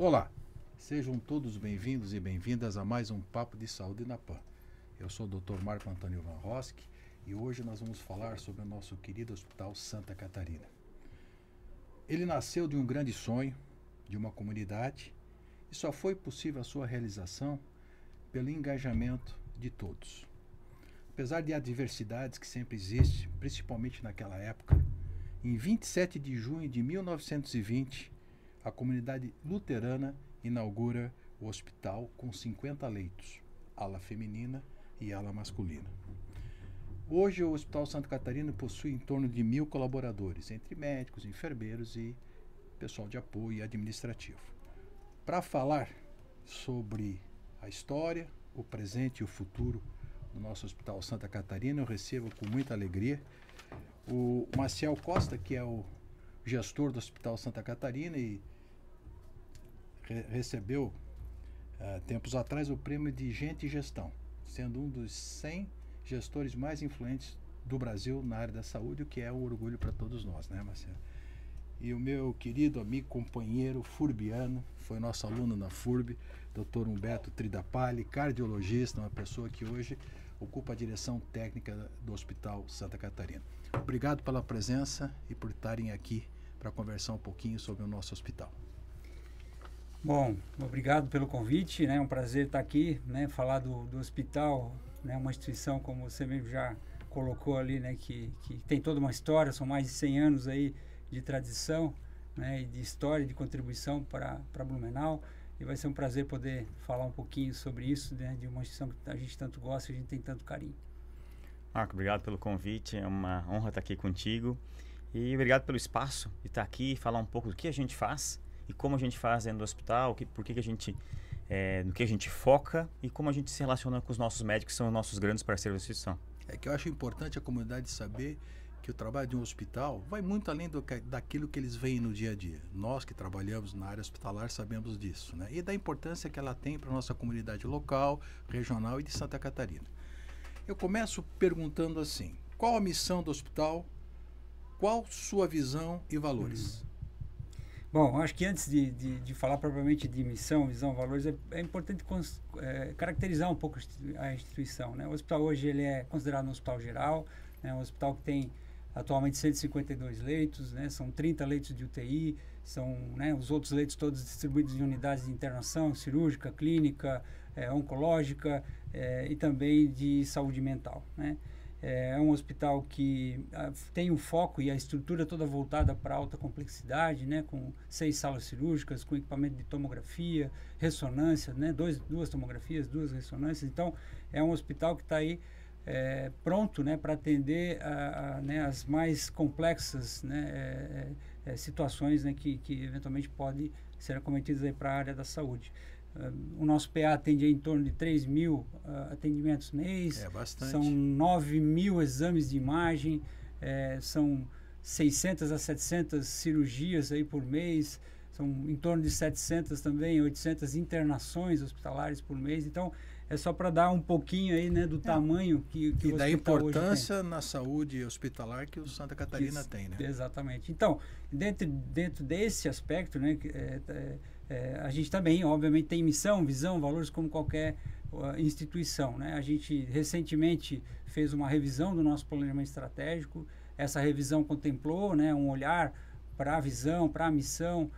Olá, sejam todos bem-vindos e bem-vindas a mais um Papo de Saúde na PAN. Eu sou o Dr. Marco Antônio Van Rosk e hoje nós vamos falar sobre o nosso querido Hospital Santa Catarina. Ele nasceu de um grande sonho, de uma comunidade, e só foi possível a sua realização pelo engajamento de todos. Apesar de adversidades que sempre existem, principalmente naquela época, em 27 de junho de 1920, a comunidade luterana inaugura o hospital com 50 leitos, ala feminina e ala masculina. Hoje o Hospital Santa Catarina possui em torno de 1.000 colaboradores, entre médicos, enfermeiros e pessoal de apoio administrativo. Para falar sobre a história, o presente e o futuro do nosso Hospital Santa Catarina, eu recebo com muita alegria o Maciel Costa, que é o gestor do Hospital Santa Catarina e recebeu tempos atrás o prêmio de Gente e Gestão, sendo um dos 100 gestores mais influentes do Brasil na área da saúde, o que é um orgulho para todos nós, né, Marcelo? E o meu querido amigo, companheiro furbiano, foi nosso aluno na FURB, Dr. Humberto Tridapalli, cardiologista, uma pessoa que hoje ocupa a direção técnica do Hospital Santa Catarina. Obrigado pela presença e por estarem aqui para conversar um pouquinho sobre o nosso hospital. Bom, obrigado pelo convite, né? É um prazer estar aqui, né? Falar do hospital, né? Uma instituição, como você mesmo já colocou ali, né? Que tem toda uma história, são mais de 100 anos aí de tradição, né? E de história, de contribuição para Blumenau. E vai ser um prazer poder falar um pouquinho sobre isso, né? De uma instituição que a gente tanto gosta e a gente tem tanto carinho. Marco, obrigado pelo convite, é uma honra estar aqui contigo. E obrigado pelo espaço de estar aqui e falar um pouco do que a gente faz e como a gente faz dentro do hospital, por que a gente, no que a gente foca e como a gente se relaciona com os nossos médicos, que são os nossos grandes parceiros da instituição. É que eu acho importante a comunidade saber que o trabalho de um hospital vai muito além daquilo que eles veem no dia a dia. Nós que trabalhamos na área hospitalar sabemos disso, né? E da importância que ela tem para a nossa comunidade local, regional e de Santa Catarina. Eu começo perguntando assim, qual a missão do hospital, qual sua visão e valores? Bom, acho que antes de falar propriamente de missão, visão, valores, é importante caracterizar um pouco a instituição, né? O hospital hoje ele é considerado um hospital geral, né? Um hospital que tem atualmente 152 leitos, né? São 30 leitos de UTI, são, né, os outros leitos todos distribuídos em unidades de internação, cirúrgica, clínica, oncológica e também de saúde mental, né? É um hospital que tem um foco e a estrutura toda voltada para alta complexidade, né, com 6 salas cirúrgicas, com equipamento de tomografia, ressonância, né, duas tomografias, 2 ressonâncias. Então, é um hospital que está aí pronto, né, para atender né, as mais complexas, né, situações, né, que eventualmente podem ser acometidas para a área da saúde. O nosso PA atende em torno de 3.000 atendimentos mês. É bastante. São 9.000 exames de imagem, são 600 a 700 cirurgias aí por mês, são em torno de 700 também, 800 internações hospitalares por mês. Então, é só para dar um pouquinho aí, né, do tamanho que e o da importância hoje tem. Na saúde hospitalar que o Santa Catarina tem, né? Exatamente. Então, dentro desse aspecto, né, a gente também, obviamente, tem missão, visão, valores como qualquer instituição, né? A gente recentemente fez uma revisão do nosso planejamento estratégico. Essa revisão contemplou, né, um olhar para a visão, para a missão,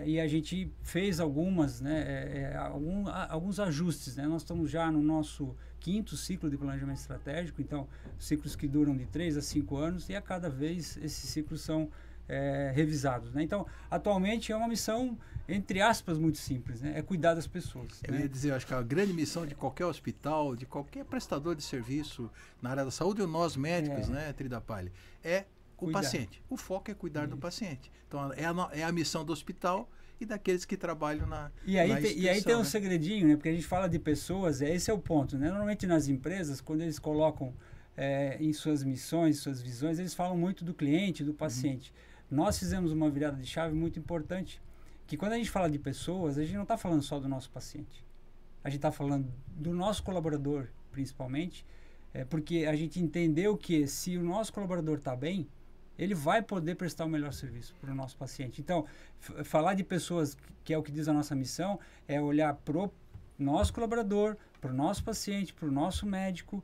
e a gente fez alguns ajustes, né? Nós estamos já no nosso 5º ciclo de planejamento estratégico, então ciclos que duram de 3 a 5 anos e a cada vez esses ciclos são revisados, né? Então, atualmente é uma missão, entre aspas, muito simples, né? É cuidar das pessoas. Eu ia dizer, acho que a grande missão de qualquer hospital, de qualquer prestador de serviço na área da saúde, ou nós médicos, né, Tridapalli, é o paciente. O foco é cuidar do paciente. Então, é a missão do hospital e daqueles que trabalham na instituição. E aí tem um segredinho, né? Porque a gente fala de pessoas, esse é o ponto, né? Normalmente nas empresas, quando eles colocam em suas missões, suas visões, eles falam muito do cliente, do paciente. Nós fizemos uma virada de chave muito importante, que quando a gente fala de pessoas, a gente não está falando só do nosso paciente. A gente está falando do nosso colaborador, principalmente, porque a gente entendeu que se o nosso colaborador está bem, ele vai poder prestar o melhor serviço para o nosso paciente. Então, falar de pessoas, que é o que diz a nossa missão, é olhar para o nosso colaborador, para o nosso paciente, para o nosso médico,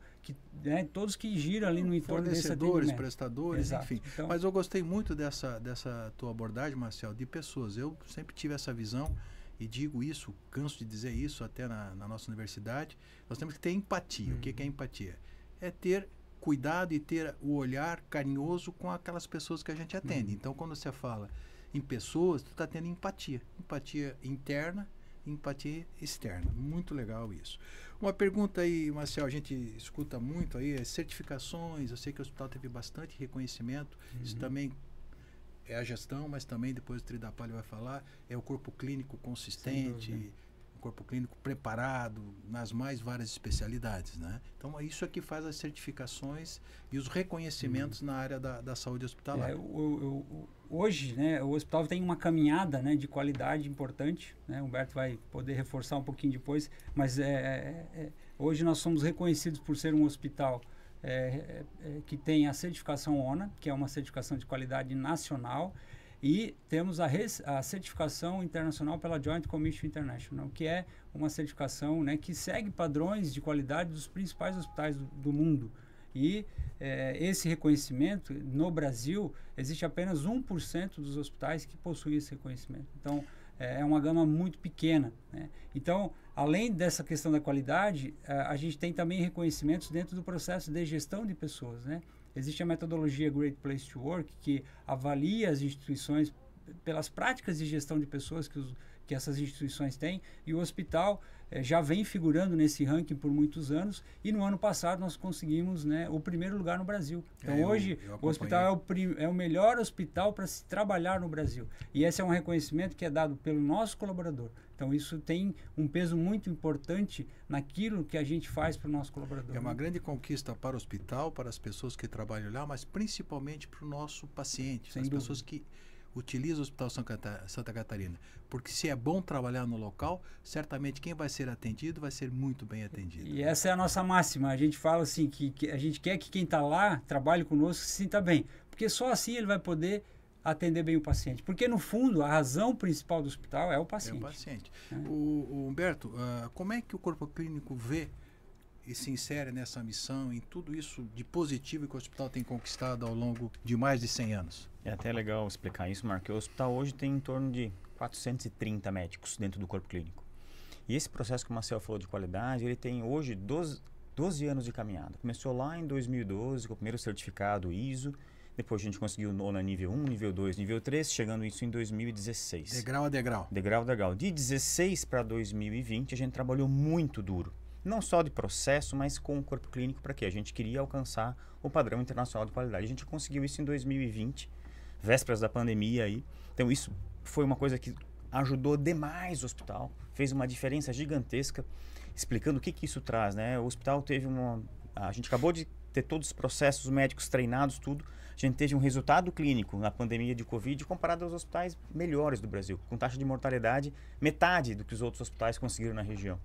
né, todos que giram ali no entorno desse atendimento. Fornecedores, prestadores, Exato. enfim. Então, mas eu gostei muito dessa tua abordagem, Marcel, de pessoas. Eu sempre tive essa visão e digo isso, canso de dizer isso até na nossa universidade. Nós temos que ter empatia. O que é empatia? É ter cuidado e ter o olhar carinhoso com aquelas pessoas que a gente atende. Então, quando você fala em pessoas, tu está tendo empatia. Empatia interna, empatia externa. Muito legal isso. Uma pergunta aí, Marcel, a gente escuta muito aí, certificações. Eu sei que o hospital teve bastante reconhecimento. Isso também é a gestão, mas também depois o Tridapalho vai falar, é o corpo clínico consistente, o corpo clínico preparado nas mais várias especialidades, né? Então, isso é que faz as certificações e os reconhecimentos na área da saúde hospitalar. Hoje, né, o hospital tem uma caminhada, né, de qualidade importante, né? O Humberto vai poder reforçar um pouquinho depois, mas hoje nós somos reconhecidos por ser um hospital que tem a certificação ONA, que é uma certificação de qualidade nacional, e temos a certificação internacional pela Joint Commission International, que é uma certificação, né, que segue padrões de qualidade dos principais hospitais do mundo. E esse reconhecimento, no Brasil, existe apenas 1% dos hospitais que possuem esse reconhecimento. Então, é uma gama muito pequena, né? Então, além dessa questão da qualidade, a gente tem também reconhecimentos dentro do processo de gestão de pessoas, né? Existe a metodologia Great Place to Work, que avalia as instituições pelas práticas de gestão de pessoas que essas instituições têm, e o hospital já vem figurando nesse ranking por muitos anos, e no ano passado nós conseguimos, né, o primeiro lugar no Brasil. Então hoje o hospital é o melhor hospital para se trabalhar no Brasil, e esse é um reconhecimento que é dado pelo nosso colaborador. Então isso tem um peso muito importante naquilo que a gente faz para o nosso colaborador. É uma grande conquista para o hospital, para as pessoas que trabalham lá, mas principalmente para o nosso paciente, para as pessoas que utiliza o Hospital Santa Catarina, porque se é bom trabalhar no local, certamente quem vai ser atendido vai ser muito bem atendido. E essa é a nossa máxima, a gente fala assim, que a gente quer que quem está lá, trabalhe conosco, se sinta bem, porque só assim ele vai poder atender bem o paciente, porque no fundo a razão principal do hospital é o paciente. É o paciente. O Humberto, como é que o corpo clínico vê e se insere nessa missão, em tudo isso de positivo que o hospital tem conquistado ao longo de mais de 100 anos? É até legal explicar isso, Marco. O hospital hoje tem em torno de 430 médicos dentro do corpo clínico. E esse processo que o Marcel falou de qualidade, ele tem hoje 12 anos de caminhada. Começou lá em 2012 com o primeiro certificado ISO, depois a gente conseguiu o nível 1, nível 2, nível 3, chegando isso em 2016. Degrau a degrau. Degrau a degrau. De 2016 para 2020 a gente trabalhou muito duro. Não só de processo, mas com o corpo clínico, para quê? A gente queria alcançar o padrão internacional de qualidade. A gente conseguiu isso em 2020, vésperas da pandemia aí. Então isso foi uma coisa que ajudou demais o hospital, fez uma diferença gigantesca, explicando o que isso traz, né? O hospital teve a gente acabou de ter todos os processos médicos treinados, tudo. A gente teve um resultado clínico na pandemia de Covid comparado aos hospitais melhores do Brasil, com taxa de mortalidade metade do que os outros hospitais conseguiram na região.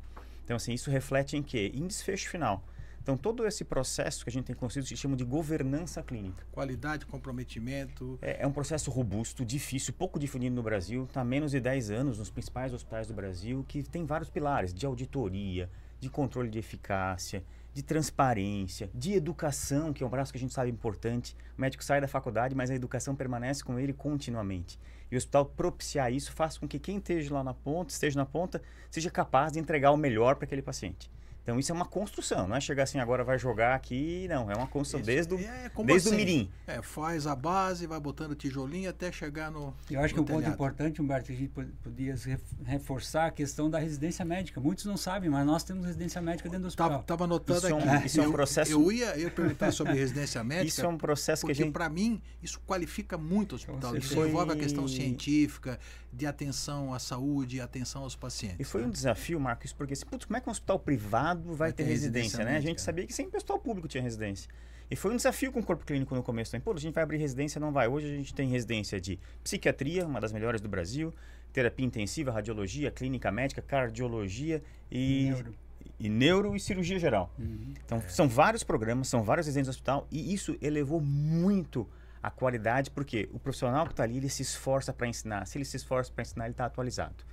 Então, assim, isso reflete em quê? Em desfecho final. Então, todo esse processo que a gente tem conseguido se chama de governança clínica. Qualidade, comprometimento. É um processo robusto, difícil, pouco difundido no Brasil. Está há menos de 10 anos nos principais hospitais do Brasil, que tem vários pilares de auditoria, de controle de eficácia, de transparência, de educação, que é um braço que a gente sabe importante. O médico sai da faculdade, mas a educação permanece com ele continuamente. E o hospital propiciar isso faz com que quem esteja lá na ponta, seja capaz de entregar o melhor para aquele paciente. Então isso é uma construção, não é chegar assim, agora vai jogar aqui, não, é uma construção desde o mirim. Faz a base, vai botando tijolinho até chegar no Eu acho que um ponto importante, Humberto, que a gente podia reforçar a questão da residência médica. Muitos não sabem, mas nós temos residência médica dentro do hospital. Estava anotando aqui. Isso é um processo... Eu ia perguntar sobre residência médica. Isso é um processo que a gente... Porque para mim, isso qualifica muito o hospital. Isso envolve a questão científica, de atenção à saúde, atenção aos pacientes. E foi um desafio, Marcos, porque assim, como é que um hospital privado vai ter residência, né? A gente sabia que sempre o hospital público tinha residência. E foi um desafio com o corpo clínico no começo. Pô, a gente vai abrir residência, não vai. Hoje a gente tem residência de psiquiatria, uma das melhores do Brasil, terapia intensiva, radiologia, clínica médica, cardiologia e neuro e cirurgia geral. Então, são vários programas, são várias residências do hospital, e isso elevou muito a qualidade, porque o profissional que está ali, ele se esforça para ensinar. Se ele se esforça para ensinar, ele está atualizado.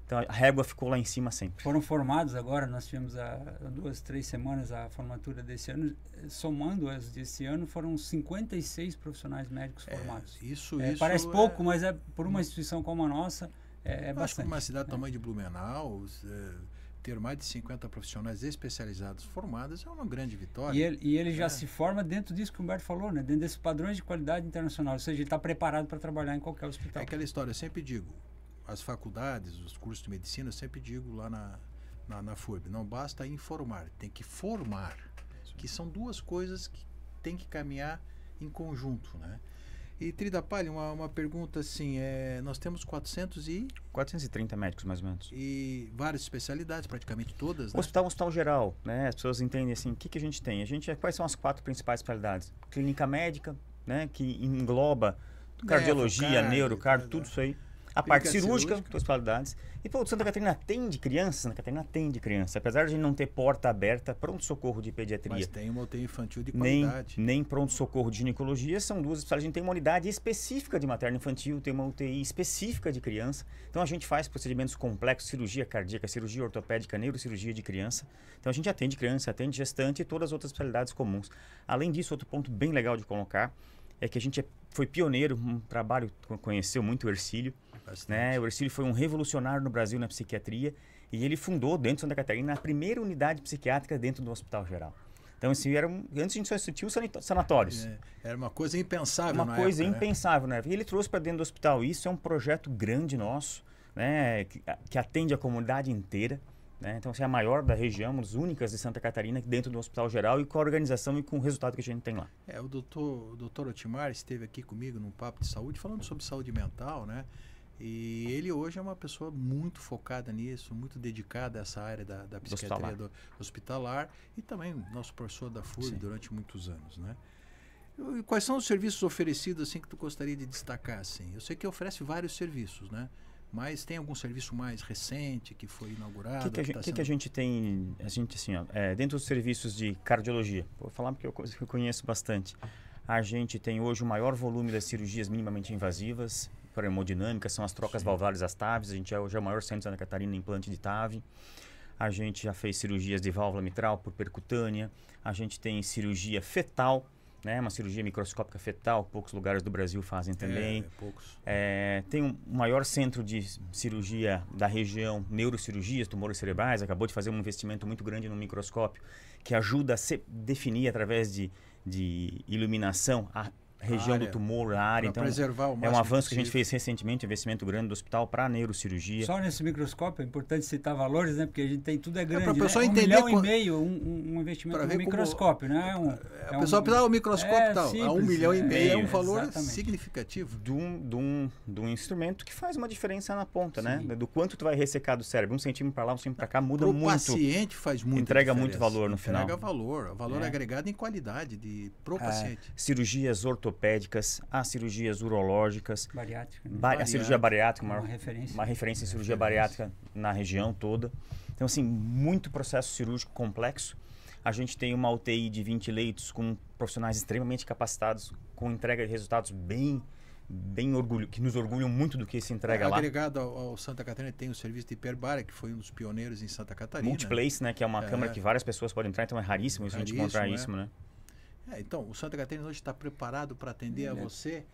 Então, a régua ficou lá em cima sempre. Foram formados agora, nós tivemos há 2, 3 semanas a formatura desse ano, somando as desse ano, foram 56 profissionais médicos formados. Isso parece pouco, mas por uma instituição como a nossa, é bastante. Acho que uma cidade do tamanho de Blumenau, ter mais de 50 profissionais especializados formados é uma grande vitória. E ele já se forma dentro disso que o Humberto falou, né? Dentro desses padrões de qualidade internacional, ou seja, ele está preparado para trabalhar em qualquer hospital. É aquela história, eu sempre digo, as faculdades, os cursos de medicina, eu sempre digo lá na FURB, não basta informar, tem que formar, que são duas coisas que tem que caminhar em conjunto, né? E Trida Palha, uma pergunta assim, nós temos 430 médicos, mais ou menos. E várias especialidades, praticamente todas, né? Hospital geral, né? As pessoas entendem assim, o que a gente tem? Quais são as 4 principais especialidades? Clínica médica, né? Que engloba cardiologia, neurocardio, tudo isso aí. A parte cirúrgica, duas especialidades. E, pô, Santa Catarina atende crianças? Santa Catarina atende crianças. Apesar de não ter porta aberta, pronto-socorro de pediatria. Mas tem uma UTI infantil de qualidade. Nem pronto-socorro de ginecologia, são duas especialidades. A gente tem uma unidade específica de materno-infantil, tem uma UTI específica de criança. Então, a gente faz procedimentos complexos, cirurgia cardíaca, cirurgia ortopédica, neurocirurgia de criança. Então, a gente atende criança, atende gestante e todas as outras especialidades comuns. Além disso, outro ponto bem legal de colocar é que a gente foi pioneiro, um trabalho que conheceu muito o Hercílio. Né? O Hercílio foi um revolucionário no Brasil na psiquiatria e ele fundou dentro de Santa Catarina a primeira unidade psiquiátrica dentro do Hospital Geral. Então, assim, antes a gente só tinha os sanatórios. Era uma coisa impensável Uma coisa impensável, né? E ele trouxe para dentro do hospital. Isso é um projeto grande nosso, né? Que atende a comunidade inteira. Né? Então, assim, é a maior da região, uma das únicas de Santa Catarina dentro do Hospital Geral e com a organização e com o resultado que a gente tem lá. O doutor Otimar esteve aqui comigo num papo de saúde, falando sobre saúde mental, né? E ele hoje é uma pessoa muito focada nisso, muito dedicada a essa área da psiquiatria hospitalar e também nosso professor da FURB durante muitos anos, né? E quais são os serviços oferecidos assim que tu gostaria de destacar assim? Eu sei que oferece vários serviços, né? Mas tem algum serviço mais recente que foi inaugurado? O que a gente tem? A gente assim, dentro dos serviços de cardiologia, vou falar porque eu conheço bastante. A gente tem hoje o maior volume das cirurgias minimamente invasivas para hemodinâmica, são as trocas valvulares, as TAVs. A gente hoje é o maior centro de Santa Catarina em implante de TAV. A gente já fez cirurgias de válvula mitral por percutânea. A gente tem cirurgia fetal, né? Uma cirurgia microscópica fetal, poucos lugares do Brasil fazem também. Poucos. Tem um maior centro de cirurgia da região, neurocirurgias, tumores cerebrais. Acabou de fazer um investimento muito grande no microscópio, que ajuda a definir através de iluminação a região do tumor, a área. Então, preservar o é um avanço que a gente fez recentemente, um investimento grande do hospital para neurocirurgia. Só nesse microscópio, é importante citar valores, né? Porque a gente tem tudo grande, para a pessoa né? entender 1,5 milhão, um investimento no microscópio, né? A pessoa precisa o microscópio tal. Simples, a 1,5 milhão é um valor exatamente significativo. De um instrumento que faz uma diferença na ponta, né? Do quanto tu vai ressecar do cérebro. 1 centímetro para lá, 1 centímetro para cá, muda muito. O paciente faz muito. Entrega muito valor no final. Entrega valor agregado em qualidade pro paciente. Cirurgias ortopédicas, as cirurgias urológicas, a cirurgia bariátrica, uma referência em cirurgia bariátrica na região toda. Então, assim, muito processo cirúrgico complexo. A gente tem uma UTI de 20 leitos com profissionais extremamente capacitados, com entrega de resultados que nos orgulham muito do que se entrega lá. Agregado ao Santa Catarina tem o serviço de hiperbária, que foi um dos pioneiros em Santa Catarina. Multiplace, né? Que é uma câmara que várias pessoas podem entrar, então é raríssimo a gente encontrar isso, né? Então, o Santa Catarina hoje está preparado para atender a você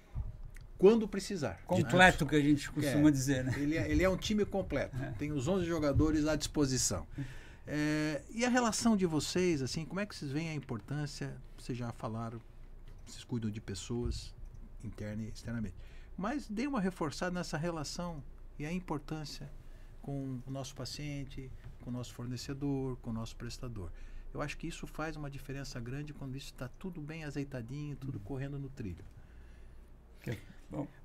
quando precisar. Completo, que a gente costuma dizer, né? Ele é um time completo. Tem os 11 jogadores à disposição. E a relação de vocês, assim, como é que vocês veem a importância? Vocês já falaram, vocês cuidam de pessoas interna e externamente. Mas dê uma reforçada nessa relação e a importância com o nosso paciente, com o nosso fornecedor, com o nosso prestador. Eu acho que isso faz uma diferença grande quando isso está tudo bem azeitadinho, tudo correndo no trilho.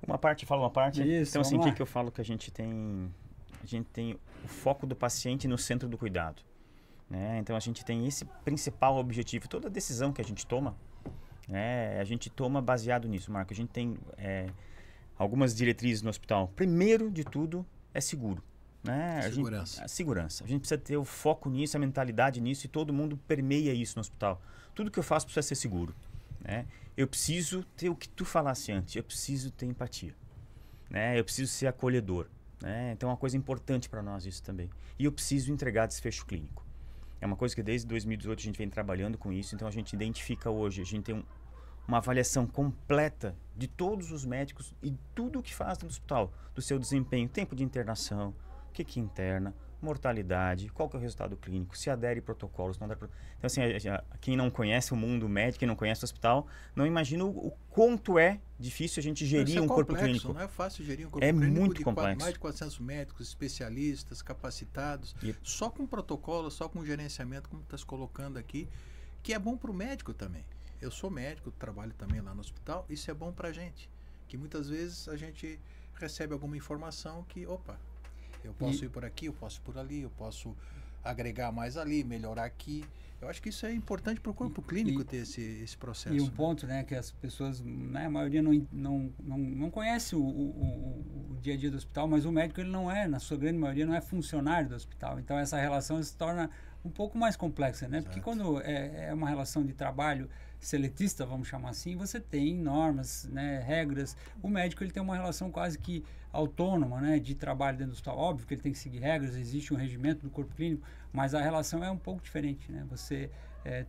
Uma parte fala uma parte. Isso, então, assim, o que eu falo que a gente tem o foco do paciente no centro do cuidado. Né? Então, a gente tem esse principal objetivo. Toda decisão que a gente toma, a gente toma baseado nisso, Marco. A gente tem algumas diretrizes no hospital. Primeiro de tudo é seguro. Né? Segurança. A gente precisa ter o foco nisso, a mentalidade nisso, e todo mundo permeia isso no hospital. Tudo que eu faço precisa ser seguro. né? Eu preciso ter o que tu falasse antes, eu preciso ter empatia, né? Eu preciso ser acolhedor, né? Então é uma coisa importante para nós isso também. E eu preciso entregar desfecho clínico. É uma coisa que desde 2018 a gente vem trabalhando com isso, então a gente identifica hoje, a gente tem uma avaliação completa de todos os médicos e tudo o que faz no hospital, do seu desempenho, tempo de internação, o que interna, mortalidade, qual que é o resultado clínico, se adere protocolos, não adere protocolos. Então, assim, quem não conhece o mundo médico, quem não conhece o hospital, não imagina o quanto é difícil a gente gerir um corpo clínico. Não é fácil gerir um corpo clínico. É muito complexo. Mais de 400 médicos, especialistas, capacitados, só com protocolo, só com gerenciamento, como está se colocando aqui, que é bom para o médico também. Eu sou médico, trabalho também lá no hospital, isso é bom para a gente, que muitas vezes a gente recebe alguma informação que, opa, eu posso ir por aqui, eu posso ir por ali, eu posso agregar mais ali, melhorar aqui. Eu acho que isso é importante para o corpo clínico ter esse processo. E um ponto, né, que as pessoas, né, a maioria não conhece o dia a dia do hospital, mas o médico, ele não é, na sua grande maioria, não é funcionário do hospital. Então, essa relação se torna um pouco mais complexa, né? Exato. Porque quando é uma relação de trabalho seletista, vamos chamar assim, você tem normas, né, regras. O médico, ele tem uma relação quase que autônoma, né, de trabalho dentro do hospital. Óbvio que ele tem que seguir regras, existe um regimento do corpo clínico, mas a relação é um pouco diferente, né? Você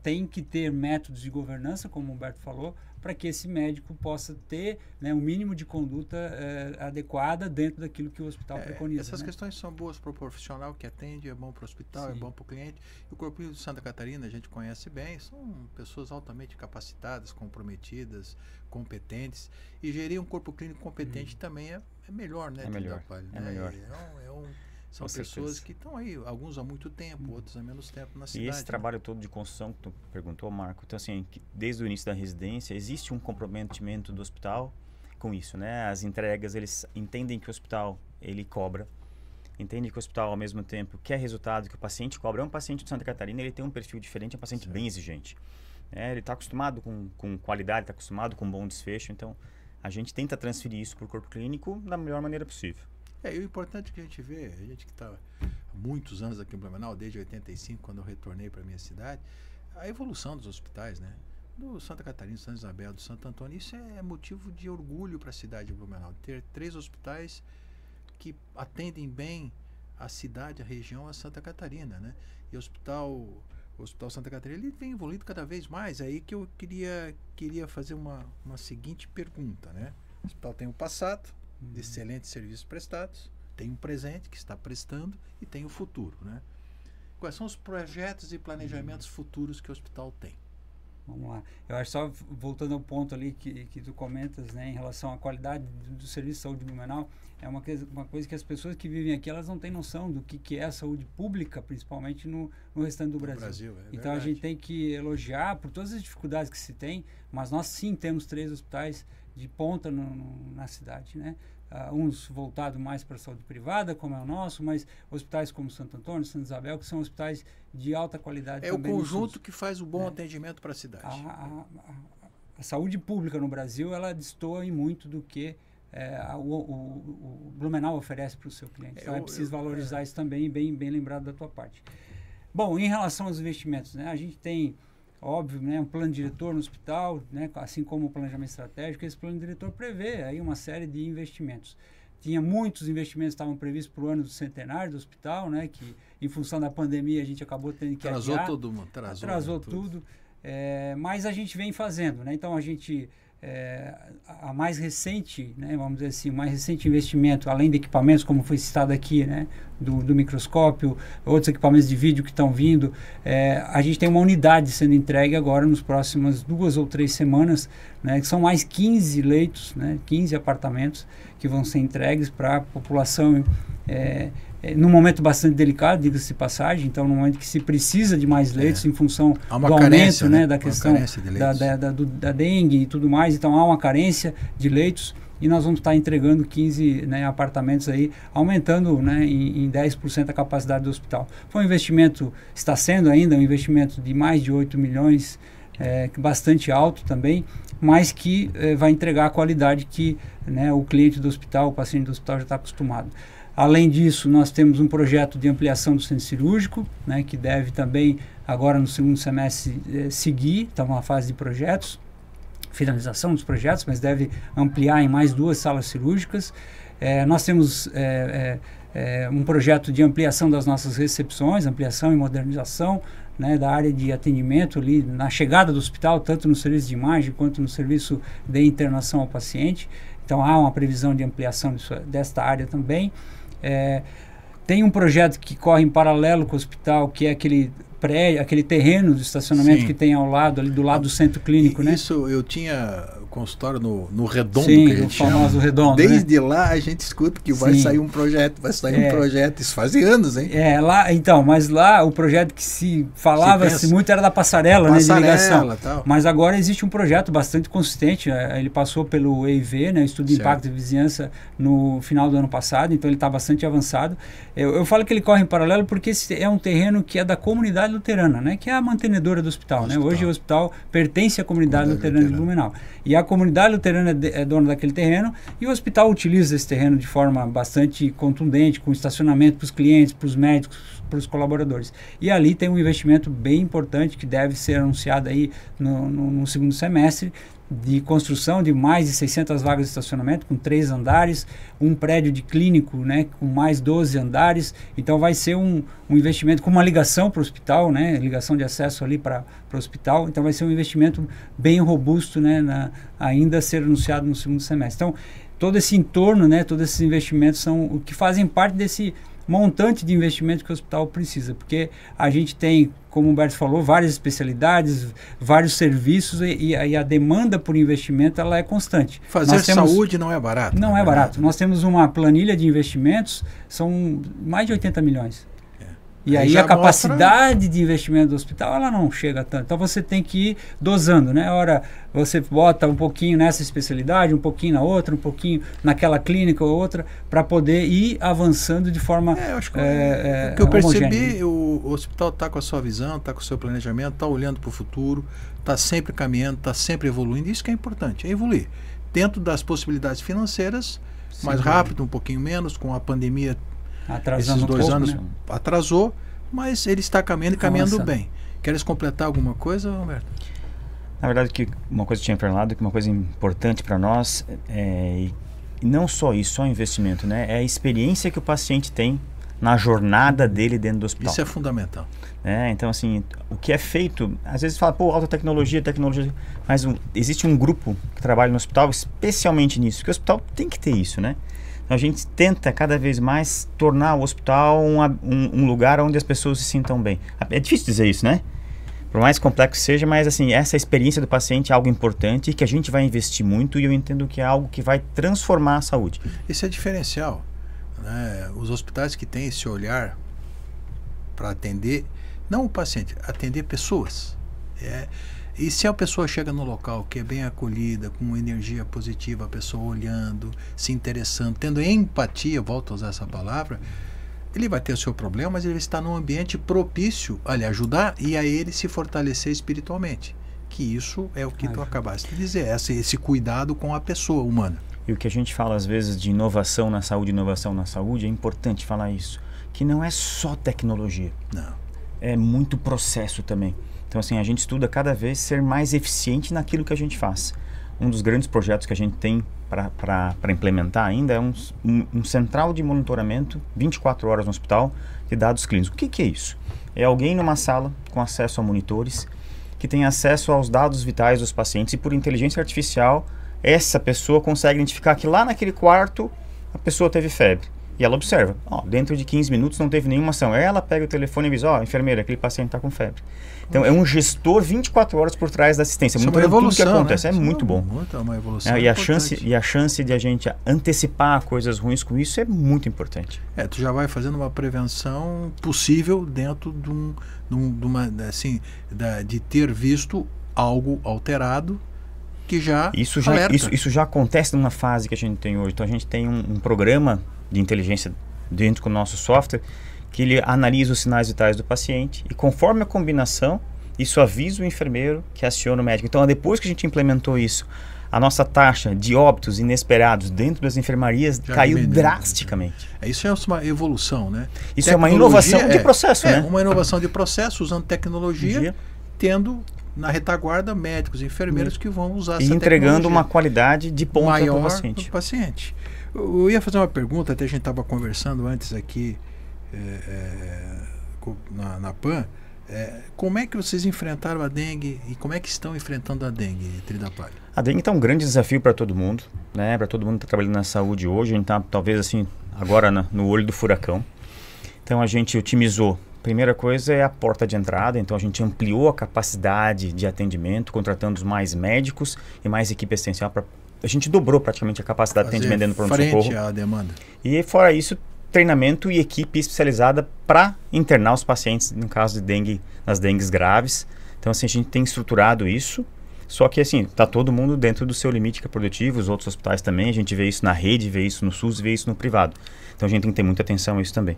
tem que ter métodos de governança, como o Humberto falou, para que esse médico possa ter, né, um mínimo de conduta adequada dentro daquilo que o hospital preconiza. Essas, né, questões são boas para o profissional que atende, é bom para o hospital, sim, é bom para o cliente. E o Corpo Clínico de Santa Catarina, a gente conhece bem, são pessoas altamente capacitadas, comprometidas, competentes. E gerir um corpo clínico competente também é melhor, né? É melhor. É melhor. São pessoas que estão aí, alguns há muito tempo, outros há menos tempo na cidade. E esse trabalho todo de construção que tu perguntou, Marco, então assim, desde o início da residência, existe um comprometimento do hospital com isso, né? As entregas, eles entendem que o hospital, ele cobra, entendem que o hospital, ao mesmo tempo, quer resultado que o paciente cobra. É um paciente de Santa Catarina, ele tem um perfil diferente, é um paciente bem exigente. Ele está acostumado com qualidade, está acostumado com bom desfecho, então a gente tenta transferir isso para o corpo clínico da melhor maneira possível. E o importante que a gente vê, a gente que está há muitos anos aqui em Blumenau, desde 85, quando eu retornei para a minha cidade, a evolução dos hospitais, né? Do Santa Catarina, do Santa Isabel, do Santo Antônio, isso é motivo de orgulho para a cidade de Blumenau. Ter 3 hospitais que atendem bem a cidade, a região, a Santa Catarina, né? E o Hospital Santa Catarina, ele vem evoluindo cada vez mais. É aí que eu queria fazer uma seguinte pergunta, né? O hospital tem o passado, de excelentes serviços prestados, tem um presente que está prestando e tem o futuro, né? Quais são os projetos e planejamentos futuros que o hospital tem? Vamos lá. Eu acho, só voltando ao ponto ali que tu comentas, né, em relação à qualidade do serviço de saúde de Blumenau, é uma coisa que as pessoas que vivem aqui, elas não têm noção do que é a saúde pública, principalmente no restante do Brasil. Então a gente tem que elogiar por todas as dificuldades que se tem, mas nós sim temos 3 hospitais de ponta na cidade, né? Uns voltados mais para a saúde privada, como é o nosso, mas hospitais como Santo Antônio, Santa Isabel, que são hospitais de alta qualidade. É também o conjunto que faz o bom atendimento para a cidade. A saúde pública no Brasil, ela destoa em muito do que o Blumenau oferece para o seu cliente. Então é preciso valorizar isso também, bem lembrado da tua parte. Bom, em relação aos investimentos, né, a gente tem, óbvio, né, um plano diretor no hospital, né, assim como o planejamento estratégico. Esse plano diretor prevê aí uma série de investimentos. Tinha muitos investimentos que estavam previstos para o ano do centenário do hospital, né, que em função da pandemia a gente acabou tendo que adiar. Atrasou tudo. Mas a gente vem fazendo, né? Então a gente a mais recente, né, vamos dizer assim, o mais recente investimento, além de equipamentos, como foi citado aqui, né, do microscópio, outros equipamentos de vídeo que estão vindo, a gente tem uma unidade sendo entregue agora nos próximas 2 ou 3 semanas, né, que são mais 15 leitos, né, 15 apartamentos que vão ser entregues para a população num momento bastante delicado, diga-se de passagem. Então, no momento que se precisa de mais leitos em função do aumento, né, da questão da dengue e tudo mais, então há uma carência de leitos e nós vamos estar entregando 15, né, apartamentos aí, aumentando, né, em 10% a capacidade do hospital. Foi um investimento, está sendo ainda um investimento de mais de 8 milhões, bastante alto também, mas que vai entregar a qualidade que, né, o cliente do hospital, o paciente do hospital já está acostumado. Além disso, nós temos um projeto de ampliação do centro cirúrgico, né, que deve também, agora no segundo semestre, seguir, está numa fase de projetos. finalização dos projetos, mas deve ampliar em mais 2 salas cirúrgicas. Nós temos um projeto de ampliação das nossas recepções, ampliação e modernização, né, da área de atendimento ali na chegada do hospital, tanto no serviço de imagem quanto no serviço de internação ao paciente. Então há uma previsão de ampliação desta área também. Tem um projeto que corre em paralelo com o hospital, que é aquele terreno de estacionamento, sim, que tem ao lado, ali do lado do centro clínico, né? Isso, eu tinha consultório no Redondo, sim, que a gente chama. Redondo, desde, né? lá a gente escuta que vai sair um projeto, isso faz anos, hein? Lá, então, mas lá o projeto que se falava muito era da passarela, né, de ligação. Tal. Mas agora existe um projeto bastante consistente, ele passou pelo EIV, né, Estudo de Impacto e Vizinhança, no final do ano passado, então ele está bastante avançado. Eu falo que ele corre em paralelo porque esse é um terreno que é da comunidade luterana, né, que é a mantenedora do hospital, né? Hoje o hospital pertence à comunidade luterana de Blumenau. E a comunidade luterana é dona daquele terreno, e o hospital utiliza esse terreno de forma bastante contundente, com estacionamento para os clientes, para os médicos, para os colaboradores. E ali tem um investimento bem importante que deve ser anunciado aí no segundo semestre, de construção de mais de 600 vagas de estacionamento, com 3 andares, um prédio de clínico, né, com mais 12 andares. Então vai ser um investimento com uma ligação para o hospital, né, ligação de acesso ali para o hospital. Então vai ser um investimento bem robusto, né, ainda a ser anunciado no segundo semestre. Então todo esse entorno, né, todos esses investimentos são o que fazem parte desse montante de investimento que o hospital precisa, porque a gente tem, como o Humberto falou, várias especialidades, vários serviços, e a demanda por investimento ela é constante. Fazer saúde não é barato. Não é barato. Nós temos uma planilha de investimentos, são mais de 80 milhões. E aí a capacidade de investimento do hospital, ela não chega tanto. Então você tem que ir dosando, né? Ora, você bota um pouquinho nessa especialidade, um pouquinho na outra, um pouquinho naquela clínica ou outra, para poder ir avançando de forma o que eu percebi, o hospital está com a sua visão, está com o seu planejamento, está olhando para o futuro, está sempre caminhando, está sempre evoluindo. Isso que é importante, é evoluir. Dentro das possibilidades financeiras, mais rápido, um pouquinho menos, com a pandemia. Atrasando esses 2 pouco, anos, né? Atrasou, mas ele está caminhando bem. Queres completar alguma coisa, Humberto? Na verdade, que uma coisa que tinha falado, que uma coisa importante para nós, e não só isso, só investimento, né? É a experiência que o paciente tem na jornada dele dentro do hospital. Isso é fundamental. Então, assim, o que é feito, às vezes fala, alta tecnologia, mas existe um grupo que trabalha no hospital especialmente nisso, porque o hospital tem que ter isso, né? A gente tenta cada vez mais tornar o hospital um lugar onde as pessoas se sintam bem. É difícil dizer isso, né? Por mais complexo que seja, mas assim, essa experiência do paciente é algo importante que a gente vai investir muito, e eu entendo que é algo que vai transformar a saúde. Esse é diferencial, né? Os hospitais que têm esse olhar para atender, não o paciente, atender pessoas. E se a pessoa chega no local que é bem acolhida, com energia positiva, a pessoa olhando, se interessando, tendo empatia, volto a usar essa palavra, ele vai ter o seu problema, mas ele vai estar num ambiente propício a lhe ajudar e a ele se fortalecer espiritualmente. Que isso é o que tu acabaste de dizer, esse cuidado com a pessoa humana. E o que a gente fala às vezes de inovação na saúde, é importante falar isso, que não é só tecnologia. Não. É muito processo também. Então, assim, a gente estuda cada vez ser mais eficiente naquilo que a gente faz. Um dos grandes projetos que a gente tem para implementar ainda é um central de monitoramento 24 horas no hospital de dados clínicos. O que é isso? É alguém numa sala com acesso a monitores, que tem acesso aos dados vitais dos pacientes, e por inteligência artificial, essa pessoa consegue identificar que lá naquele quarto a pessoa teve febre. E ela observa, dentro de 15 minutos não teve nenhuma ação. Ela pega o telefone e diz, enfermeira, aquele paciente está com febre. Então, é um gestor 24 horas por trás da assistência. Isso é uma evolução, tudo que acontece, né? É muito bom. Uma evolução e a chance de a gente antecipar coisas ruins com isso é muito importante. Tu já vai fazendo uma prevenção possível dentro de ter visto algo alterado que já isso já acontece numa fase que a gente tem hoje. Então, a gente tem um programa de inteligência dentro do nosso software, que ele analisa os sinais vitais do paciente, e conforme a combinação, isso avisa o enfermeiro que aciona o médico. Então, depois que a gente implementou isso, a nossa taxa de óbitos inesperados dentro das enfermarias caiu drasticamente. Isso é uma evolução, né? Isso é uma inovação de processo, né? Uma inovação de processo, usando tecnologia, tendo na retaguarda, médicos, enfermeiros que vão usar essa e entregando tecnologia uma qualidade de ponta para o maior paciente. para o paciente. Eu ia fazer uma pergunta, até a gente estava conversando antes aqui na PAN. Como é que vocês enfrentaram a dengue e como é que estão enfrentando a dengue, Tridapalho? A dengue está um grande desafio para todo mundo, né? Para todo mundo que está trabalhando na saúde hoje. A gente está, talvez, assim, agora no olho do furacão. Então, a gente otimizou. Primeira coisa é a porta de entrada. Então, a gente ampliou a capacidade de atendimento, contratando mais médicos e mais equipe assistencial. A gente dobrou praticamente a capacidade de atendimento dentro do pronto-socorro. Frente à demanda. E, fora isso, treinamento e equipe especializada para internar os pacientes no caso de dengue, nas dengues graves. Então, assim, a gente tem estruturado isso. Só que, assim, está todo mundo dentro do seu limite produtivo, os outros hospitais também. A gente vê isso na rede, vê isso no SUS, vê isso no privado. Então, a gente tem que ter muita atenção a isso também.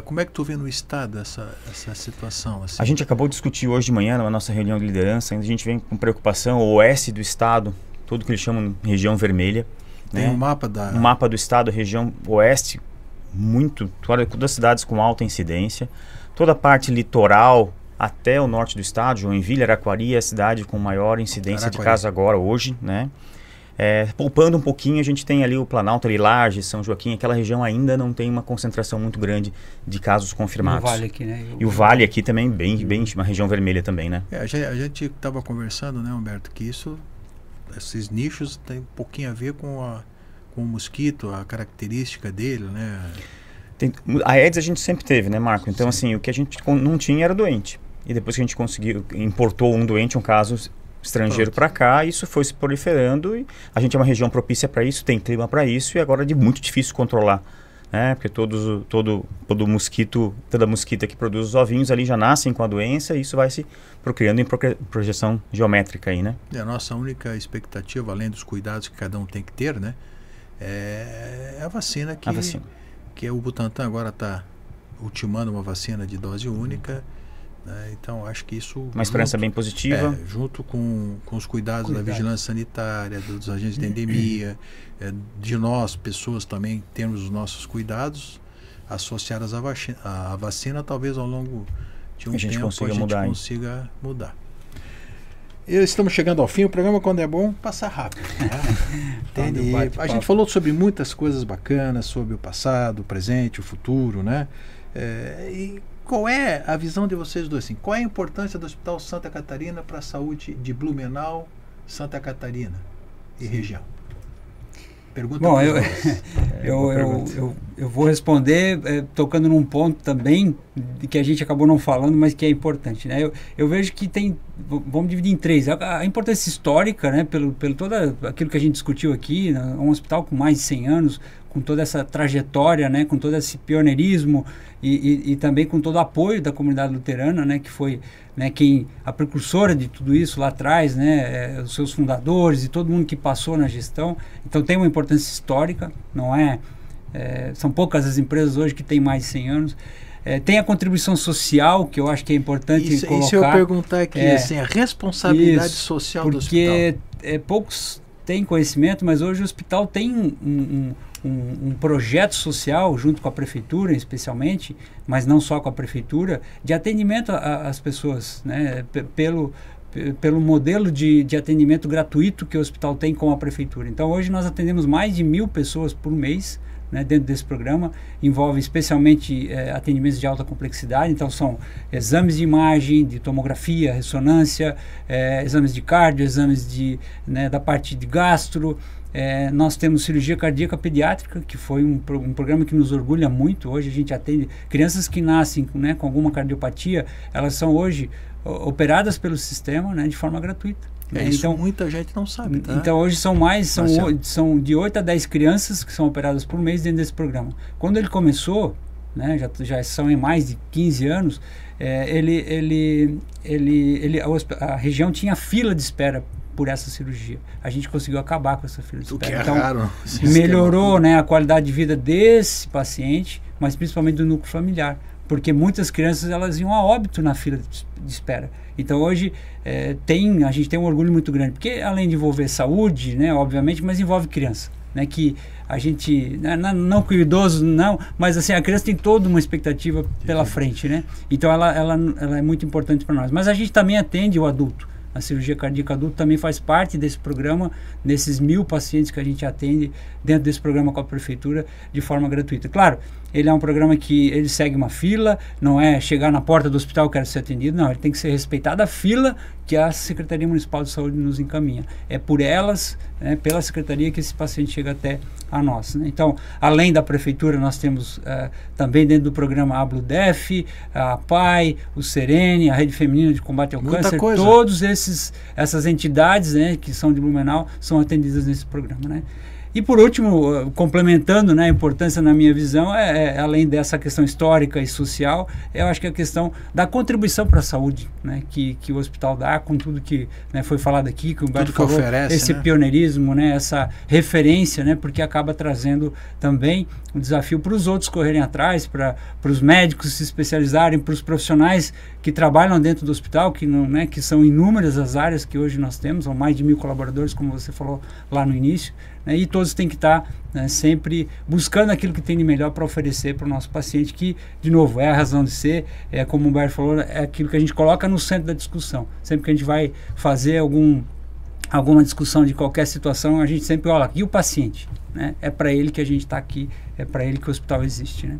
Como é que tu vê no estado essa situação? Assim? A gente acabou de discutir hoje de manhã na nossa reunião de liderança. A gente vem com preocupação, o oeste do estado, tudo que eles chamam de região vermelha. Tem um mapa um mapa do estado, região oeste, todas as cidades com alta incidência. Toda a parte litoral até o norte do estado, Joinville, Araquari é a cidade com maior incidência de casos agora, hoje, né? Poupando um pouquinho, a gente tem ali o Planalto, Lages, São Joaquim, aquela região ainda não tem uma concentração muito grande de casos confirmados. E o Vale aqui, né? E o Vale aqui também, bem uma região vermelha também, né? A gente estava conversando, né, Humberto, que esses nichos têm um pouquinho a ver com o mosquito, a característica dele, né? A Aedes a gente sempre teve, né, Marco? Então, assim, o que a gente não tinha era doente. E depois que a gente importou um doente, um caso estrangeiro para cá, isso foi se proliferando e a gente é uma região propícia para isso, tem clima para isso e agora é muito difícil controlar, né? Porque todo mosquito, toda mosquita que produz os ovinhos ali já nascem com a doença e isso vai se procriando em projeção geométrica aí, né? A nossa única expectativa, além dos cuidados que cada um tem que ter, né? É a vacina que o Butantan agora está ultimando uma vacina de dose única. Então, acho que isso... Uma esperança bem positiva. Junto com os cuidados da vigilância sanitária, dos agentes de endemia, de nós, pessoas também, termos os nossos cuidados associados à vacina, talvez ao longo de um tempo a gente consiga mudar. Estamos chegando ao fim. O programa, quando é bom, passa rápido. Né? A gente falou sobre muitas coisas bacanas, sobre o passado, o presente, o futuro, né? E qual é a visão de vocês dois? Assim, qual é a importância do Hospital Santa Catarina para a saúde de Blumenau, Santa Catarina e região? Pergunta. Bom, eu vou responder tocando num ponto também que a gente acabou não falando, mas que é importante, né? Eu vejo que vamos dividir em três. A importância histórica, né? Pelo todo aquilo que a gente discutiu aqui, né? Um hospital com mais de 100 anos, com toda essa trajetória, né? Com todo esse pioneirismo e também com todo o apoio da comunidade luterana, né? Que foi, né, a precursora de tudo isso lá atrás, né? Os seus fundadores e todo mundo que passou na gestão. Então tem uma importância histórica, não é? São poucas as empresas hoje que têm mais de 100 anos. Tem a contribuição social, que eu acho que é importante colocar. Isso eu ia perguntar aqui, assim, a responsabilidade social do hospital. Porque poucos têm conhecimento, mas hoje o hospital tem um projeto social, junto com a prefeitura especialmente, mas não só com a prefeitura, de atendimento às pessoas, né? Pelo modelo de atendimento gratuito que o hospital tem com a prefeitura. Então hoje nós atendemos mais de 1.000 pessoas por mês, né, dentro desse programa. Envolve especialmente atendimentos de alta complexidade, então são exames de imagem, de tomografia, ressonância, exames de cardio, exames da parte de gastro. Nós temos cirurgia cardíaca pediátrica, que foi um programa que nos orgulha muito. Hoje a gente atende crianças que nascem, né, com alguma cardiopatia, elas são hoje operadas pelo sistema, né, de forma gratuita. Isso então, muita gente não sabe, tá? Então hoje são de 8 a 10 crianças que são operadas por mês dentro desse programa. Quando ele começou, né, já são em mais de 15 anos, a região tinha fila de espera por essa cirurgia. A gente conseguiu acabar com essa fila de espera. Então, raro, melhorou, né, a qualidade de vida desse paciente, mas principalmente do núcleo familiar, porque muitas crianças elas iam a óbito na fila de espera. Então hoje a gente tem um orgulho muito grande, porque além de envolver saúde, né, obviamente, mas envolve criança, né, que a gente, não que o idoso não, mas assim, a criança tem toda uma expectativa pela frente, né? Então ela é muito importante para nós. Mas a gente também atende o adulto, a cirurgia cardíaca adulta também faz parte desse programa, desses 1.000 pacientes que a gente atende dentro desse programa com a prefeitura de forma gratuita. Claro, ele é um programa que ele segue uma fila, não é chegar na porta do hospital quero ser atendido, não, ele tem que ser respeitada a fila que a Secretaria Municipal de Saúde nos encaminha. É por elas, pela Secretaria, que esse paciente chega até a nós. Né? Então, além da prefeitura, nós temos também dentro do programa a Bludef, a PAI, o Serene, a Rede Feminina de Combate ao Câncer, todas essas entidades, né, que são de Blumenau são atendidas nesse programa. Né? E por último, complementando, né, a importância na minha visão, além dessa questão histórica e social, eu acho que a questão da contribuição para a saúde, né, que o hospital dá, com tudo que, né, foi falado aqui, que o Humberto falou, oferece, esse, né, pioneirismo, né, essa referência, né, porque acaba trazendo também um desafio para os outros correrem atrás, para os médicos se especializarem, para os profissionais que trabalham dentro do hospital, que, não, né, que são inúmeras as áreas que hoje nós temos, são mais de 1.000 colaboradores, como você falou lá no início, né, e todos têm que estar, né, sempre buscando aquilo que tem de melhor para oferecer para o nosso paciente, que, de novo, é a razão de ser, como o Humberto falou, é aquilo que a gente coloca no centro da discussão. Sempre que a gente vai fazer alguma discussão de qualquer situação, a gente sempre olha, e o paciente? Né? É para ele que a gente está aqui, é para ele que o hospital existe. Né?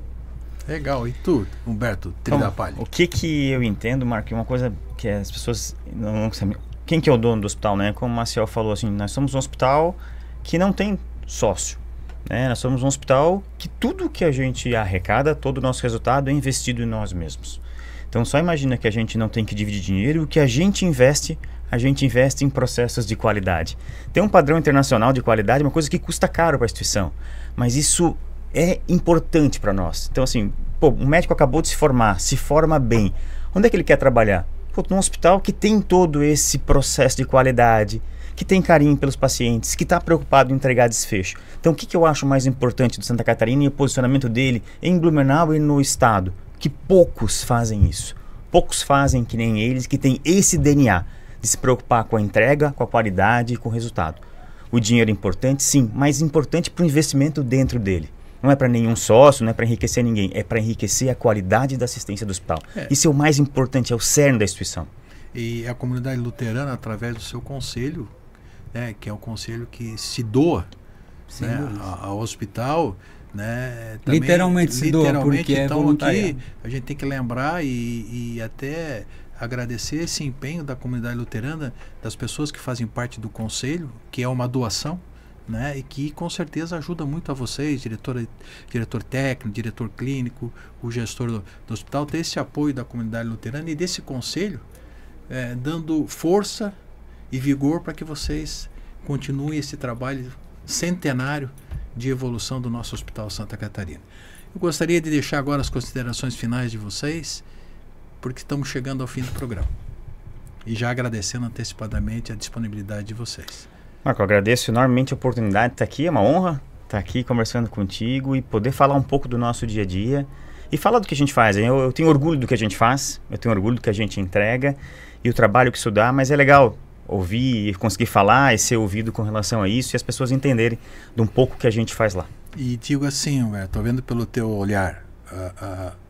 Legal. E tu, Humberto, Trilha Palha? O que eu entendo, Marco, é uma coisa que as pessoas não sabem. Quem que é o dono do hospital, né? Como o Maciel falou, assim, nós somos um hospital que não tem sócio, né? Nós somos um hospital que tudo que a gente arrecada, todo o nosso resultado é investido em nós mesmos. Então só imagina que a gente não tem que dividir dinheiro, e o que a gente investe em processos de qualidade. Tem um padrão internacional de qualidade, uma coisa que custa caro para a instituição, mas isso é importante para nós. Então assim, um médico acabou de se formar, se forma bem, onde é que ele quer trabalhar? Num hospital que tem todo esse processo de qualidade, que tem carinho pelos pacientes, que está preocupado em entregar desfecho. Então o que eu acho mais importante do Santa Catarina e o posicionamento dele em Blumenau e no estado? Que poucos fazem isso. Poucos fazem que nem eles, que tem esse DNA de se preocupar com a entrega, com a qualidade e com o resultado. O dinheiro é importante, sim, mas importante para o investimento dentro dele. Não é para nenhum sócio, não é para enriquecer ninguém, é para enriquecer a qualidade da assistência do hospital. Isso é o mais importante, é o cerne da instituição. E a comunidade luterana, através do seu conselho, né, que é um conselho que se doa, né, ao hospital, né, também, literalmente se doa, porque então, é voluntário. Aqui a gente tem que lembrar e até agradecer esse empenho da comunidade luterana, das pessoas que fazem parte do conselho, que é uma doação, né, e que com certeza ajuda muito a vocês, diretor técnico, diretor clínico, o gestor do hospital, ter esse apoio da comunidade luterana e desse conselho, dando força e vigor para que vocês continuem esse trabalho centenário de evolução do nosso Hospital Santa Catarina. Eu gostaria de deixar agora as considerações finais de vocês, porque estamos chegando ao fim do programa. E já agradecendo antecipadamente a disponibilidade de vocês. Marco, eu agradeço enormemente a oportunidade de estar aqui, é uma honra estar aqui conversando contigo e poder falar um pouco do nosso dia a dia e falar do que a gente faz. Eu tenho orgulho do que a gente faz, eu tenho orgulho do que a gente entrega e o trabalho que isso dá, mas é legal ouvir e conseguir falar e ser ouvido com relação a isso e as pessoas entenderem de um pouco que a gente faz lá. E digo assim, estou vendo pelo teu olhar,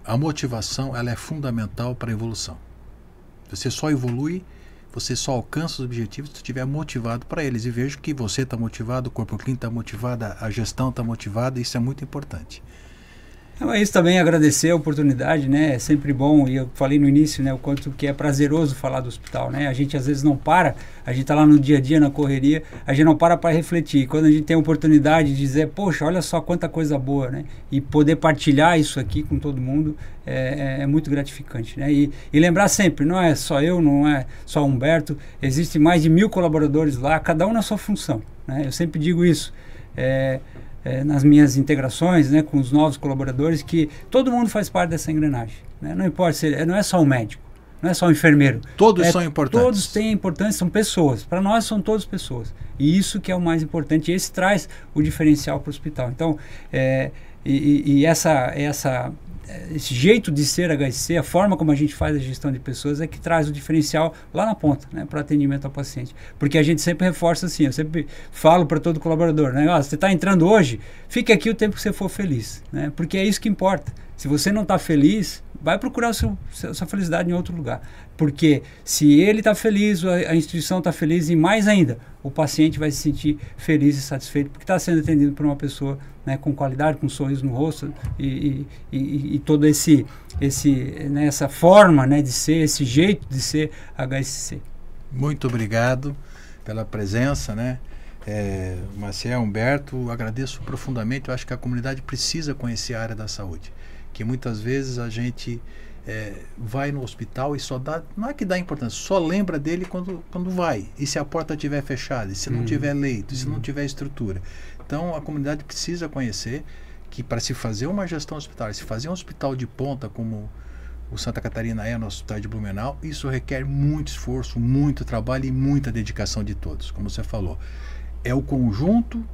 a motivação ela é fundamental para a evolução. Você só evolui, você só alcança os objetivos se estiver motivado para eles. E vejo que você está motivado, o corpo clínico está motivado, a gestão está motivada, isso é muito importante. Então é isso também, agradecer a oportunidade, né? É sempre bom, e eu falei no início, né, o quanto que é prazeroso falar do hospital, né? A gente às vezes não para, a gente está lá no dia a dia, na correria, a gente não para refletir. Quando a gente tem a oportunidade de dizer, poxa, olha só quanta coisa boa, né? E poder partilhar isso aqui com todo mundo é muito gratificante, né? E lembrar sempre, não é só eu, não é só o Humberto, existem mais de 1.000 colaboradores lá, cada um na sua função, né? Eu sempre digo isso, nas minhas integrações, né, com os novos colaboradores, que todo mundo faz parte dessa engrenagem, né? Não importa se não é só o médico, não é só o enfermeiro. Todos são importantes. Todos têm importância, são pessoas. Para nós são todas pessoas. E isso que é o mais importante. E esse traz o diferencial para o hospital. Então, esse jeito de ser HSC, a forma como a gente faz a gestão de pessoas é que traz o diferencial lá na ponta, né, para atendimento ao paciente. Porque a gente sempre reforça assim, eu sempre falo para todo colaborador, né, você está entrando hoje, fique aqui o tempo que você for feliz, né, porque é isso que importa. Se você não está feliz, vai procurar sua felicidade em outro lugar. Porque se ele está feliz, a instituição está feliz e mais ainda, o paciente vai se sentir feliz e satisfeito porque está sendo atendido por uma pessoa, né, com qualidade, com um sorriso no rosto e todo né, essa forma, né, de ser, esse jeito de ser HSC. Muito obrigado pela presença, né? Maciel, Humberto, agradeço profundamente. Eu acho que a comunidade precisa conhecer a área da saúde, que muitas vezes a gente vai no hospital e só dá, não é que dá importância, só lembra dele quando vai, e se a porta estiver fechada, e se não tiver leito, se não tiver estrutura. Então a comunidade precisa conhecer que para se fazer uma gestão hospitalar, se fazer um hospital de ponta como o Santa Catarina no Hospital de Blumenau, isso requer muito esforço, muito trabalho e muita dedicação de todos, como você falou. É o conjunto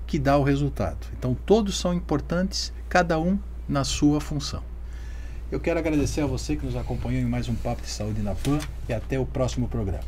que dá o resultado. Então todos são importantes, cada um na sua função. Eu quero agradecer a você que nos acompanhou em mais um Papo de Saúde na PAN e até o próximo programa.